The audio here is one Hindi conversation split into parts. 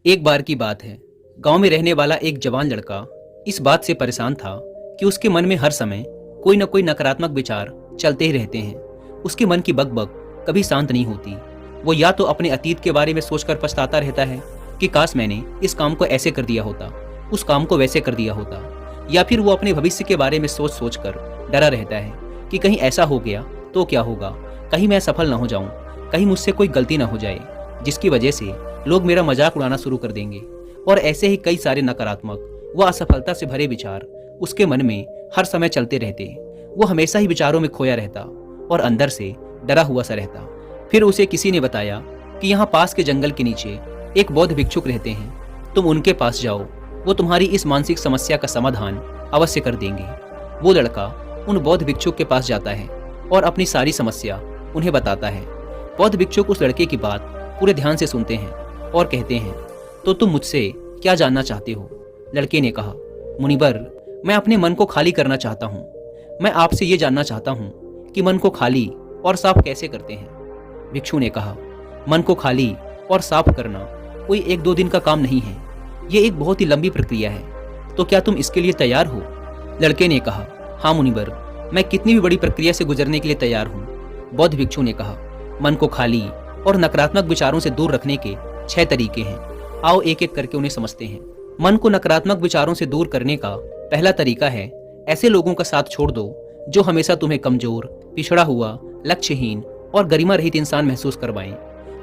एक बार की बात है। गांव में रहने वाला एक जवान लड़का इस बात से परेशान था कि उसके मन में हर समय कोई न कोई नकारात्मक विचार चलते ही रहते हैं। उसके मन की बकबक कभी शांत नहीं होती। वो या तो अपने अतीत के बारे में सोचकर पछताता रहता है कि काश मैंने इस काम को ऐसे कर दिया होता, उस काम को वैसे कर दिया होता, या फिर वो अपने भविष्य के बारे में सोच सोच कर डरा रहता है कि कहीं ऐसा हो गया तो क्या होगा, कहीं मैं सफल ना हो जाऊं, कहीं मुझसे कोई गलती ना हो जाए जिसकी वजह से लोग मेरा मजाक उड़ाना शुरू कर देंगे। और ऐसे ही कई सारे नकारात्मक व असफलता से भरे विचार उसके मन में हर समय चलते रहते। वो हमेशा ही विचारों में खोया रहता और अंदर से डरा हुआ सा रहता। फिर उसे किसी ने बताया कि यहाँ पास के जंगल के नीचे एक बौद्ध भिक्षुक रहते हैं, तुम उनके पास जाओ, वो तुम्हारी इस मानसिक समस्या का समाधान अवश्य कर देंगे। वो लड़का उन बौद्ध भिक्षुक के पास जाता है और अपनी सारी समस्या उन्हें बताता है। बौद्ध भिक्षुक उस लड़के की बात पूरे ध्यान से सुनते हैं और कहते हैं, तो तुम मुझसे क्या जानना चाहते हो? लड़के ने कहा, मुनिवर, मैं अपने मन को खाली करना चाहता हूँ। मैं आपसे ये जानना चाहता हूँ कि मन को खाली और साफ कैसे करते हैं? भिक्षु ने कहा, मन को खाली और साफ करना कोई एक दो दिन का काम नहीं है, ये एक बहुत ही लंबी प्रक्रिया है। तो क्या तुम इसके लिए तैयार हो? लड़के ने कहा, हाँ मुनिवर, मैं कितनी भी बड़ी प्रक्रिया से गुजरने के लिए तैयार हूँ। बौद्ध भिक्षु ने कहा, मन को खाली और नकारात्मक विचारों से दूर रखने के 6 तरीके हैं। आओ एक एक करके उन्हें समझते हैं। मन को नकारात्मक विचारों से दूर करने का पहला तरीका है, ऐसे लोगों का साथ छोड़ दो जो हमेशा तुम्हें कमजोर, पिछड़ा हुआ, लक्ष्यहीन और गरिमा रहित इंसान महसूस करवाएं।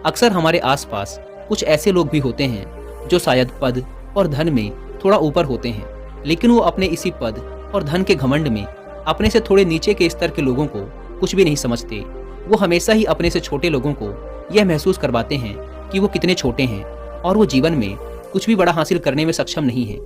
अक्सर हमारे आसपास कुछ ऐसे लोग भी होते हैं जो शायद पद और धन में थोड़ा ऊपर होते हैं, लेकिन वो अपने इसी पद और धन के घमंड में अपने से थोड़े नीचे के स्तर के लोगों को कुछ भी नहीं समझते। वो हमेशा ही अपने से छोटे लोगों को यह महसूस करवाते हैं कि वो कितने छोटे हैं और वो जीवन में कुछ भी बड़ा हासिल करने में सक्षम नहीं है।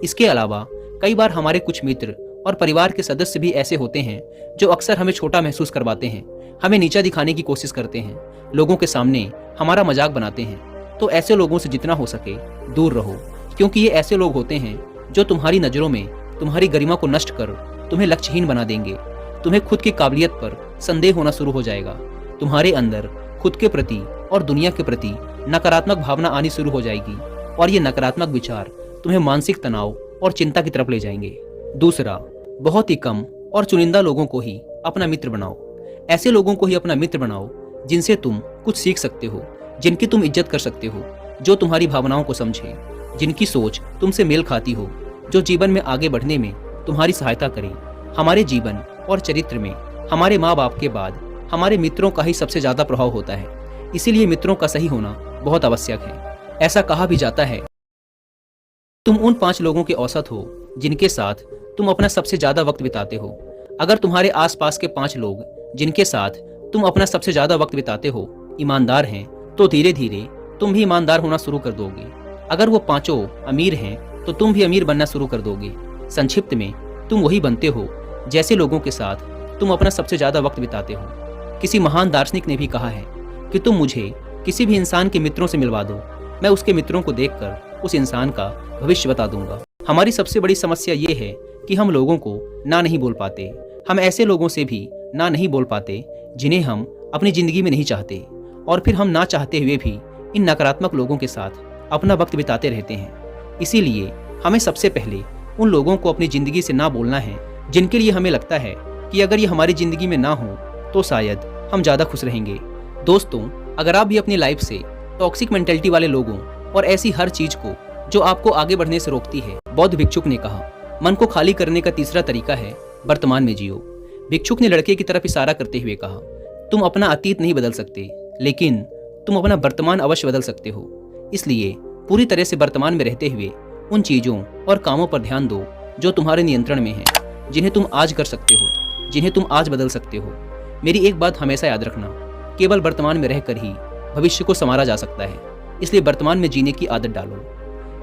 इसके अलावा कई बार हमारे कुछ मित्र और परिवार के सदस्य भी ऐसे होते हैं जो अक्सर हमें छोटा महसूस करवाते हैं, हमें नीचा दिखाने की कोशिश करते हैं, लोगों के सामने हमारा मजाक बनाते हैं। तो ऐसे लोगों से जितना हो सके दूर रहो, क्योंकि ये ऐसे लोग होते हैं जो तुम्हारी नज़रों में तुम्हारी गरिमा को नष्ट कर तुम्हें लक्ष्यहीन बना देंगे। तुम्हें खुद की काबिलियत पर संदेह होना शुरू हो जाएगा। तुम्हारे अंदर खुद के प्रति और दुनिया के प्रति नकारात्मक भावना आनी शुरू हो जाएगी और ये नकारात्मक विचार तुम्हें मानसिक तनाव और चिंता की तरफ ले जाएंगे। दूसरा, बहुत ही कम और चुनिंदा लोगों को ही अपना मित्र बनाओ। ऐसे लोगों को ही अपना मित्र बनाओ जिनसे तुम कुछ सीख सकते हो, जिनकी तुम इज्जत कर सकते हो, जो तुम्हारी भावनाओं को समझे, जिनकी सोच तुमसे मेल खाती हो, जो जीवन में आगे बढ़ने में तुम्हारी सहायता करें। हमारे जीवन और चरित्र में हमारे माँ बाप के बाद हमारे मित्रों का ही सबसे ज्यादा प्रभाव होता है। इसीलिए मित्रों का सही होना बहुत आवश्यक है। ऐसा कहा भी जाता है, तुम उन 5 लोगों के औसत हो जिनके साथ तुम अपना सबसे ज्यादा वक्त बिताते हो। अगर तुम्हारे आसपास के 5 लोग जिनके साथ तुम अपना सबसे ज्यादा वक्त बिताते हो ईमानदार हैं, तो धीरे धीरे तुम भी ईमानदार होना शुरू कर दोगे। अगर वो 5 अमीर हैं तो तुम भी अमीर बनना शुरू कर दोगे। संक्षिप्त में, तुम वही बनते हो जैसे लोगों के साथ तुम अपना सबसे ज्यादा वक्त बिताते हो। किसी महान दार्शनिक ने भी कहा है कि तुम मुझे किसी भी इंसान के मित्रों से मिलवा दो, मैं उसके मित्रों को देखकर उस इंसान का भविष्य बता दूंगा। हमारी सबसे बड़ी समस्या ये है कि हम लोगों को ना नहीं बोल पाते। हम ऐसे लोगों से भी ना नहीं बोल पाते जिन्हें हम अपनी जिंदगी में नहीं चाहते, और फिर हम ना चाहते हुए भी इन नकारात्मक लोगों के साथ अपना वक्त बिताते रहते हैं। इसीलिए हमें सबसे पहले उन लोगों को अपनी जिंदगी से ना बोलना है जिनके लिए हमें लगता है कि अगर ये हमारी जिंदगी में ना हो तो शायद हम ज़्यादा खुश रहेंगे। दोस्तों, अगर आप भी अपनी लाइफ से टॉक्सिक मेंटेलिटी वाले लोगों और ऐसी हर चीज को जो आपको आगे बढ़ने से रोकती है, बौद्ध भिक्षुक ने कहा, मन को खाली करने का तीसरा तरीका है वर्तमान में जियो। भिक्षुक ने लड़के की तरफ इशारा करते हुए कहा, तुम अपना अतीत नहीं बदल सकते, लेकिन तुम अपना वर्तमान अवश्य बदल सकते हो। इसलिए पूरी तरह से वर्तमान में रहते हुए उन चीजों और कामों पर ध्यान दो जो तुम्हारे नियंत्रण में है, जिन्हें तुम आज कर सकते हो, जिन्हें तुम आज बदल सकते हो। मेरी एक बात हमेशा याद रखना, केवल वर्तमान में रहकर ही भविष्य को संवारा जा सकता है, इसलिए वर्तमान में जीने की आदत डालो।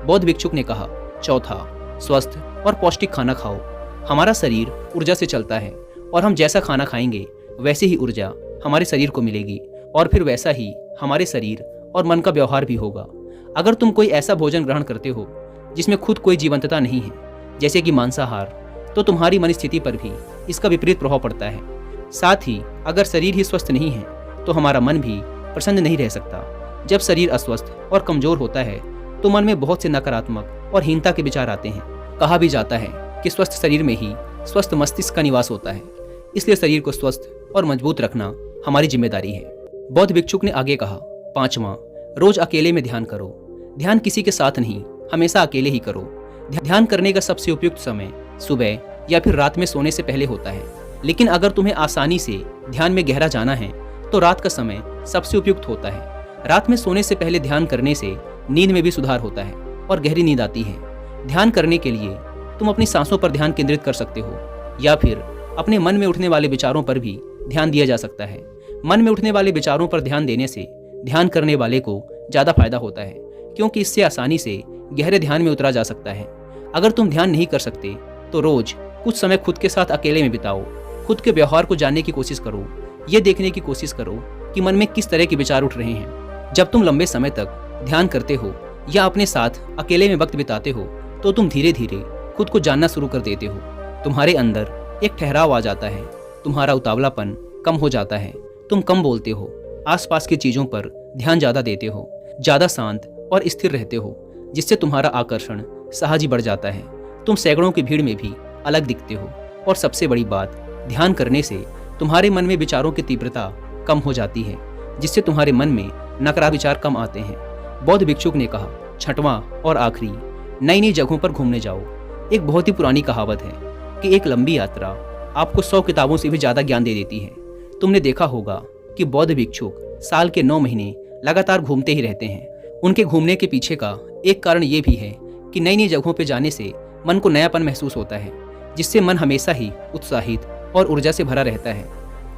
बौद्ध भिक्षुक ने कहा, चौथा, स्वस्थ और पौष्टिक खाना खाओ। हमारा शरीर ऊर्जा से चलता है और हम जैसा खाना खाएंगे वैसे ही ऊर्जा हमारे शरीर को मिलेगी, और फिर वैसा ही हमारे शरीर और मन का व्यवहार भी होगा। अगर तुम कोई ऐसा भोजन ग्रहण करते हो जिसमें खुद कोई जीवंतता नहीं है, जैसे कि मांसाहार, तो तुम्हारी मन स्थिति पर भी इसका विपरीत प्रभाव पड़ता है। साथ ही अगर शरीर ही स्वस्थ नहीं है तो हमारा मन भी प्रसन्न नहीं रह सकता। जब शरीर अस्वस्थ और कमजोर होता है तो मन में बहुत से नकारात्मक और हीनता के विचार आते हैं। कहा भी जाता है कि स्वस्थ शरीर में ही स्वस्थ मस्तिष्क का निवास होता है, इसलिए शरीर को स्वस्थ और मजबूत रखना हमारी जिम्मेदारी है। बौद्ध भिक्षुक ने आगे कहा, 5वां, रोज अकेले में ध्यान करो। ध्यान किसी के साथ नहीं, हमेशा अकेले ही करो। ध्यान करने का सबसे उपयुक्त समय सुबह या फिर रात में सोने से पहले होता है, लेकिन अगर तुम्हें आसानी से ध्यान में गहरा जाना है तो रात का समय सबसे उपयुक्त होता है। रात में सोने से पहले ध्यान करने से नींद में भी सुधार होता है और गहरी नींद आती है। ध्यान करने के लिए तुम अपनी सांसों पर ध्यान केंद्रित कर सकते हो या फिर अपने मन में उठने वाले विचारों पर भी ध्यान दिया जा सकता है। मन में उठने वाले विचारों पर ध्यान देने से ध्यान करने वाले को ज़्यादा फायदा होता है, क्योंकि इससे आसानी से गहरे ध्यान में उतरा जा सकता है। अगर तुम ध्यान नहीं कर सकते तो रोज कुछ समय खुद के साथ अकेले में बिताओ। खुद के व्यवहार को जानने की कोशिश करो, ये देखने की कोशिश करो कि मन में किस तरह के विचार उठ रहे हैं। जब तुम लंबे समय तक ध्यान करते हो या अपने साथ अकेले में वक्त बिताते हो तो तुम धीरे धीरे खुद को जानना शुरू कर देते हो। तुम्हारे अंदर एक ठहराव आ जाता है, तुम्हारा उतावलापन कम हो जाता है, तुम कम बोलते हो, आसपास की चीज़ों पर ध्यान ज़्यादा देते हो, ज़्यादा शांत और स्थिर रहते हो, जिससे तुम्हारा आकर्षण सहज ही बढ़ जाता है। तुम सैकड़ों की भीड़ में भी अलग दिखते हो और सबसे बड़ी बात, ध्यान करने से तुम्हारे मन में विचारों की तीव्रता कम हो जाती है, जिससे तुम्हारे मन में नकारात्मक विचार कम आते हैं। बौद्ध भिक्षुक ने कहा, 6वां और आखिरी, नई नई जगहों पर घूमने जाओ। एक बहुत ही पुरानी कहावत है कि एक लंबी यात्रा आपको 100 किताबों से भी ज़्यादा ज्ञान दे देती है। तुमने देखा होगा कि बौद्ध भिक्षुक साल के 9 महीने लगातार घूमते ही रहते हैं। उनके घूमने के पीछे का एक कारण ये भी है कि नई नई जगहों पर जाने से मन को नयापन महसूस होता है, जिससे मन हमेशा ही उत्साहित और ऊर्जा से भरा रहता है।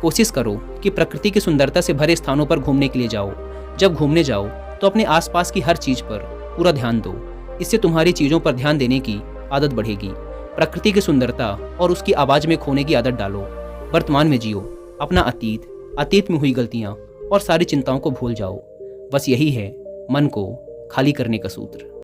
कोशिश करो कि प्रकृति की सुंदरता से भरे स्थानों पर घूमने के लिए जाओ। जब घूमने जाओ तो अपने आसपास की हर चीज़ पर पूरा ध्यान दो। इससे तुम्हारी चीज़ों पर ध्यान देने की आदत बढ़ेगी। प्रकृति की सुंदरता और उसकी आवाज़ में खोने की आदत डालो। वर्तमान में जियो, अपना अतीत में हुई गलतियाँ और सारी चिंताओं को भूल जाओ। बस यही है मन को खाली करने का सूत्र।